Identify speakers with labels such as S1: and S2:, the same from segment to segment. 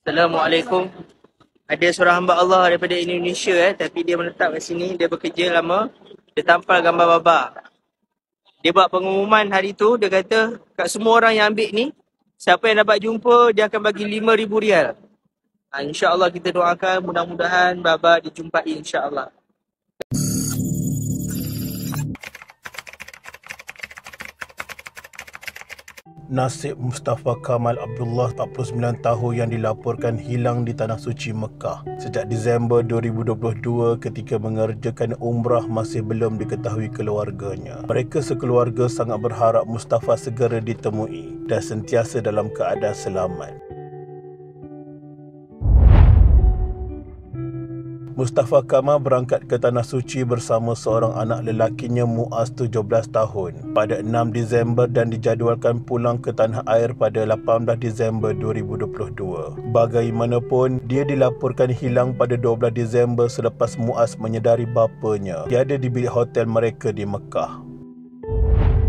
S1: Assalamualaikum. Ada seorang hamba Allah daripada Indonesia tapi dia menetap kat sini, dia bekerja lama. Dia tampal gambar baba. Dia buat pengumuman hari tu, dia kata kat semua orang yang ambil ni, siapa yang dapat jumpa dia akan bagi RM5,000. InsyaAllah kita doakan mudah-mudahan baba dijumpai insyaAllah.
S2: Nasib Mustafa Kamal Abdullah 49 tahun yang dilaporkan hilang di Tanah Suci Mekah sejak Disember 2022 ketika mengerjakan umrah masih belum diketahui keluarganya. Mereka sekeluarga sangat berharap Mustafa segera ditemui dan sentiasa dalam keadaan selamat. Mustafa Kamal berangkat ke Tanah Suci bersama seorang anak lelakinya Muaz 17 tahun pada 6 Disember dan dijadualkan pulang ke tanah air pada 18 Disember 2022. Bagaimanapun, dia dilaporkan hilang pada 12 Disember selepas Muaz menyedari bapanya tiada di bilik hotel mereka di Mekah.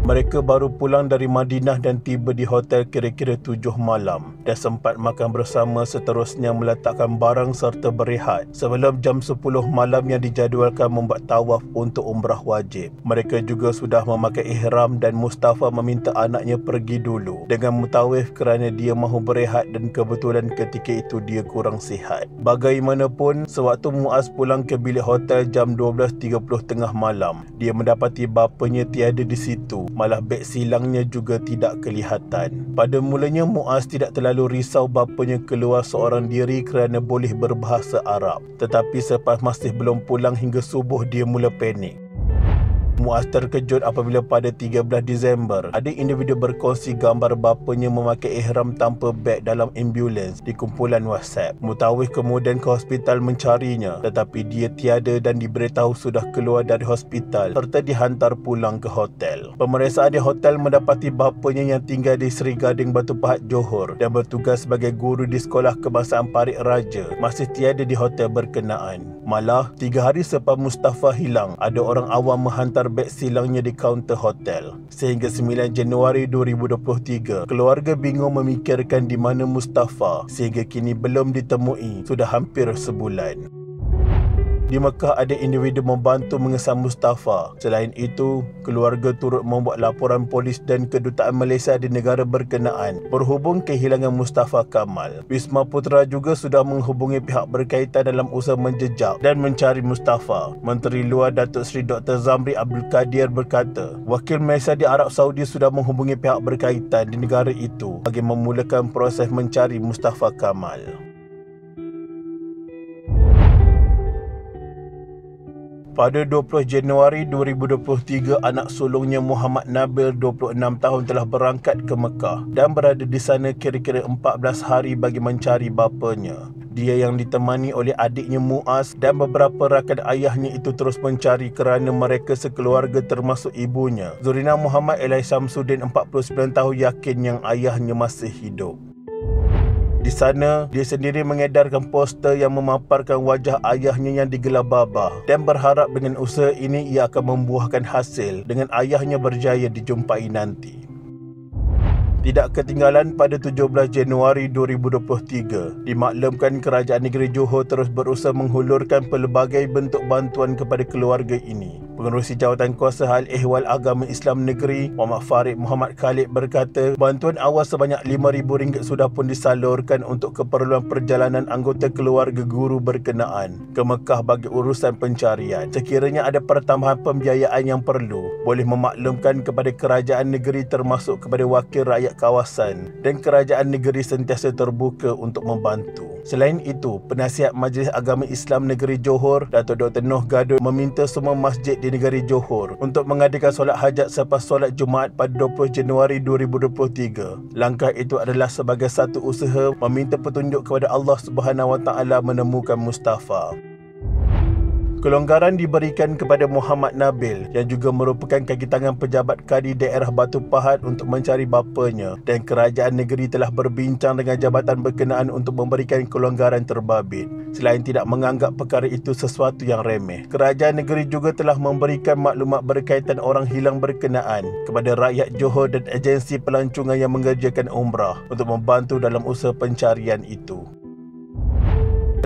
S2: Mereka baru pulang dari Madinah dan tiba di hotel kira-kira 7 malam dan sempat makan bersama, seterusnya meletakkan barang serta berehat sebelum jam 10 malam yang dijadualkan membuat tawaf untuk umrah wajib. Mereka juga sudah memakai ihram dan Mustafa meminta anaknya pergi dulu dengan mutawif kerana dia mahu berehat dan kebetulan ketika itu dia kurang sihat. Bagaimanapun, sewaktu Muaz pulang ke bilik hotel jam 12.30 tengah malam, dia mendapati bapanya tiada di situ. Malah beg silangnya juga tidak kelihatan. Pada mulanya Muaz tidak terlalu risau bapanya keluar seorang diri kerana boleh berbahasa Arab. Tetapi selepas masih belum pulang hingga subuh, dia mula panik. Muaz terkejut apabila pada 13 Disember ada individu berkongsi gambar bapanya memakai ihram tanpa beg dalam ambulans di kumpulan WhatsApp. Mutawif kemudian ke hospital mencarinya, tetapi dia tiada dan diberitahu sudah keluar dari hospital serta dihantar pulang ke hotel. Pemeriksaan di hotel mendapati bapanya yang tinggal di Seri Gading Batu Pahat, Johor dan bertugas sebagai guru di Sekolah Kebangsaan Parit Raja masih tiada di hotel berkenaan. Malah, 3 hari selepas Mustafa hilang, ada orang awam menghantar beg silangnya di kaunter hotel. Sehingga 9 Januari 2023, keluarga bingung memikirkan di mana Mustafa sehingga kini belum ditemui sudah hampir sebulan. Di Mekah ada individu membantu mengesan Mustafa. Selain itu, keluarga turut membuat laporan polis dan kedutaan Malaysia di negara berkenaan berhubung kehilangan Mustafa Kamal. Wisma Putra juga sudah menghubungi pihak berkaitan dalam usaha menjejak dan mencari Mustafa. Menteri Luar Datuk Seri Dr. Zamri Abdul Kadir berkata, wakil Malaysia di Arab Saudi sudah menghubungi pihak berkaitan di negara itu bagi memulakan proses mencari Mustafa Kamal. Pada 20 Januari 2023, anak sulungnya Muhammad Nabil 26 tahun telah berangkat ke Mekah dan berada di sana kira-kira 14 hari bagi mencari bapanya. Dia yang ditemani oleh adiknya Muaz dan beberapa rakan ayahnya itu terus mencari kerana mereka sekeluarga termasuk ibunya, Zurina Muhammad Elai Syamsuddin 49 tahun, yakin yang ayahnya masih hidup. Di sana, dia sendiri mengedarkan poster yang memaparkan wajah ayahnya yang digelar Baba dan berharap dengan usaha ini ia akan membuahkan hasil dengan ayahnya berjaya dijumpai nanti. Tidak ketinggalan, pada 17 Januari 2023, dimaklumkan Kerajaan Negeri Johor terus berusaha menghulurkan pelbagai bentuk bantuan kepada keluarga ini. Pengerusi Jawatan Kuasa Hal Ehwal Agama Islam Negeri, Muhammad Farid Muhammad Khalid berkata, bantuan awal sebanyak RM5,000 sudah pun disalurkan untuk keperluan perjalanan anggota keluarga guru berkenaan ke Mekah bagi urusan pencarian. Sekiranya ada pertambahan pembiayaan yang perlu, boleh memaklumkan kepada kerajaan negeri termasuk kepada wakil rakyat kawasan, dan kerajaan negeri sentiasa terbuka untuk membantu. Selain itu, Penasihat Majlis Agama Islam Negeri Johor, Datuk Dr. Noh Gadot, meminta semua masjid di negeri Johor untuk mengadakan solat hajat selepas solat Jumaat pada 20 Januari 2023. Langkah itu adalah sebagai satu usaha meminta petunjuk kepada Allah Subhanahu Wa Taala menemukan Mustafa. Kelonggaran diberikan kepada Muhammad Nabil yang juga merupakan kaki tangan pejabat Kadi Daerah Batu Pahat untuk mencari bapanya, dan kerajaan negeri telah berbincang dengan jabatan berkenaan untuk memberikan kelonggaran terbabit. Selain tidak menganggap perkara itu sesuatu yang remeh, kerajaan negeri juga telah memberikan maklumat berkaitan orang hilang berkenaan kepada rakyat Johor dan agensi pelancongan yang mengerjakan umrah untuk membantu dalam usaha pencarian itu.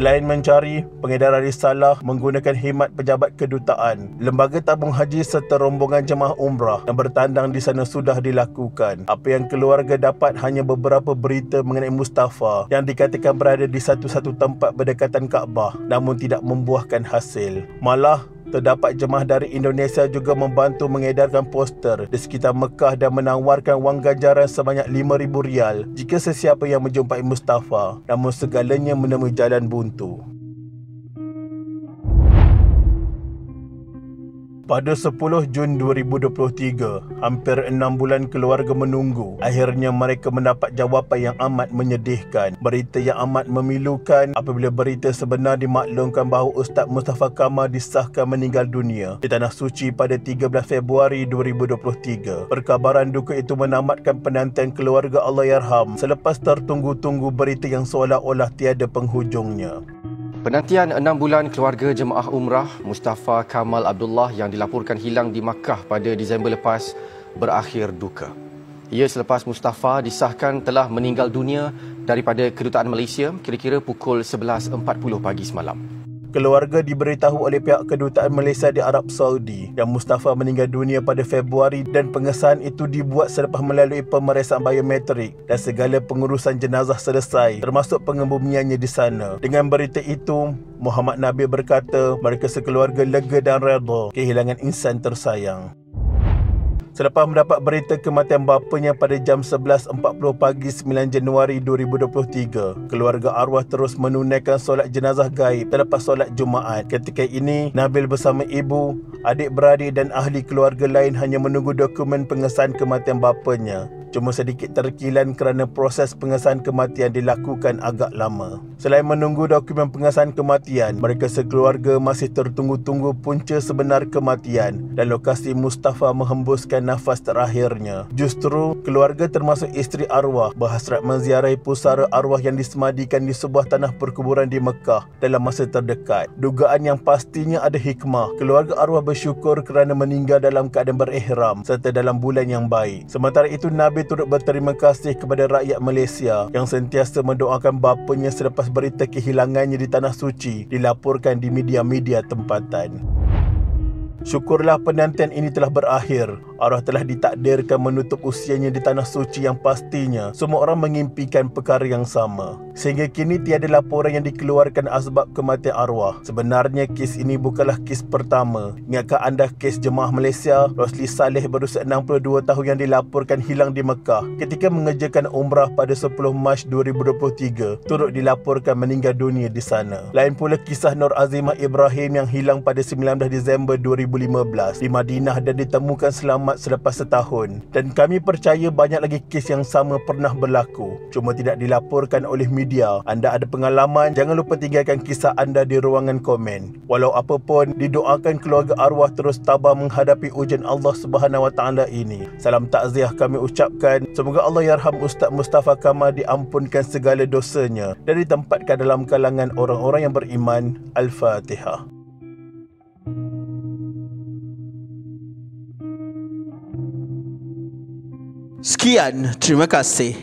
S2: Selain mencari pengedaran risalah menggunakan khidmat pejabat kedutaan, lembaga tabung haji serta rombongan jemaah umrah yang bertandang di sana sudah dilakukan. Apa yang keluarga dapat hanya beberapa berita mengenai Mustafa yang dikatakan berada di satu-satu tempat berdekatan Kaabah namun tidak membuahkan hasil. Malah terdapat jemaah dari Indonesia juga membantu mengedarkan poster di sekitar Mekah dan menawarkan wang ganjaran sebanyak RM5,000 jika sesiapa yang menjumpai Mustafa, namun segalanya menemui jalan buntu. Pada 10 Jun 2023, hampir 6 bulan keluarga menunggu. Akhirnya mereka mendapat jawapan yang amat menyedihkan. Berita yang amat memilukan apabila berita sebenar dimaklumkan bahawa Ustaz Mustafa Kamal disahkan meninggal dunia di Tanah Suci pada 13 Februari 2023. Perkabaran duka itu menamatkan penantian keluarga Allahyarham selepas tertunggu-tunggu berita yang seolah-olah tiada penghujungnya.
S3: Penantian 6 bulan keluarga jemaah umrah Mustafa Kamal Abdullah yang dilaporkan hilang di Makkah pada Disember lepas berakhir duka. Ia selepas Mustafa disahkan telah meninggal dunia daripada Kedutaan Malaysia kira-kira pukul 11.40 pagi semalam.
S2: Keluarga diberitahu oleh pihak Kedutaan Malaysia di Arab Saudi yang Mustafa meninggal dunia pada Februari dan pengesahan itu dibuat selepas melalui pemeriksaan biometrik dan segala pengurusan jenazah selesai termasuk pengebumiannya di sana. Dengan berita itu, Muhammad Nabil berkata mereka sekeluarga lega dan redha kehilangan insan tersayang. Selepas mendapat berita kematian bapanya pada jam 11.40 pagi 9 Januari 2023, keluarga arwah terus menunaikan solat jenazah gaib selepas solat Jumaat. Ketika ini, Nabil bersama ibu, adik-beradik dan ahli keluarga lain hanya menunggu dokumen pengesahan kematian bapanya. Cuma sedikit terkilan kerana proses pengesahan kematian dilakukan agak lama. Selain menunggu dokumen pengesahan kematian, mereka sekeluarga masih tertunggu-tunggu punca sebenar kematian dan lokasi Mustafa menghembuskan nafas terakhirnya. Justru, keluarga termasuk isteri arwah berhasrat menziarahi pusara arwah yang disemadikan di sebuah tanah perkuburan di Mekah dalam masa terdekat. Dugaan yang pastinya ada hikmah. Keluarga arwah bersyukur kerana meninggal dalam keadaan berihram serta dalam bulan yang baik. Sementara itu, Nabi turut berterima kasih kepada rakyat Malaysia yang sentiasa mendoakan bapanya selepas berita kehilangannya di Tanah Suci dilaporkan di media-media tempatan. Syukurlah penantian ini telah berakhir. Arwah telah ditakdirkan menutup usianya di Tanah Suci yang pastinya semua orang mengimpikan perkara yang sama. Sehingga kini tiada laporan yang dikeluarkan asbab kematian arwah. Sebenarnya kes ini bukanlah kes pertama. Ingatkah anda kes jemaah Malaysia Rosli Saleh berusia 62 tahun yang dilaporkan hilang di Mekah ketika mengerjakan umrah pada 10 Mac 2023 turut dilaporkan meninggal dunia di sana. Lain pula kisah Nur Azimah Ibrahim yang hilang pada 19 Disember 2015 di Madinah dan ditemukan selamat selepas setahun. Dan kami percaya banyak lagi kes yang sama pernah berlaku, cuma tidak dilaporkan oleh media. Anda ada pengalaman? Jangan lupa tinggalkan kisah anda di ruangan komen. Walau apa pun, didoakan keluarga arwah terus tabah menghadapi ujian Allah Subhanahu Wa Taala ini. Salam takziah kami ucapkan. Semoga Allahyarham Ustaz Mustafa Kamal diampunkan segala dosanya dan ditempatkan dalam kalangan orang-orang yang beriman. Al-Fatihah.
S1: Sekian, terima kasih.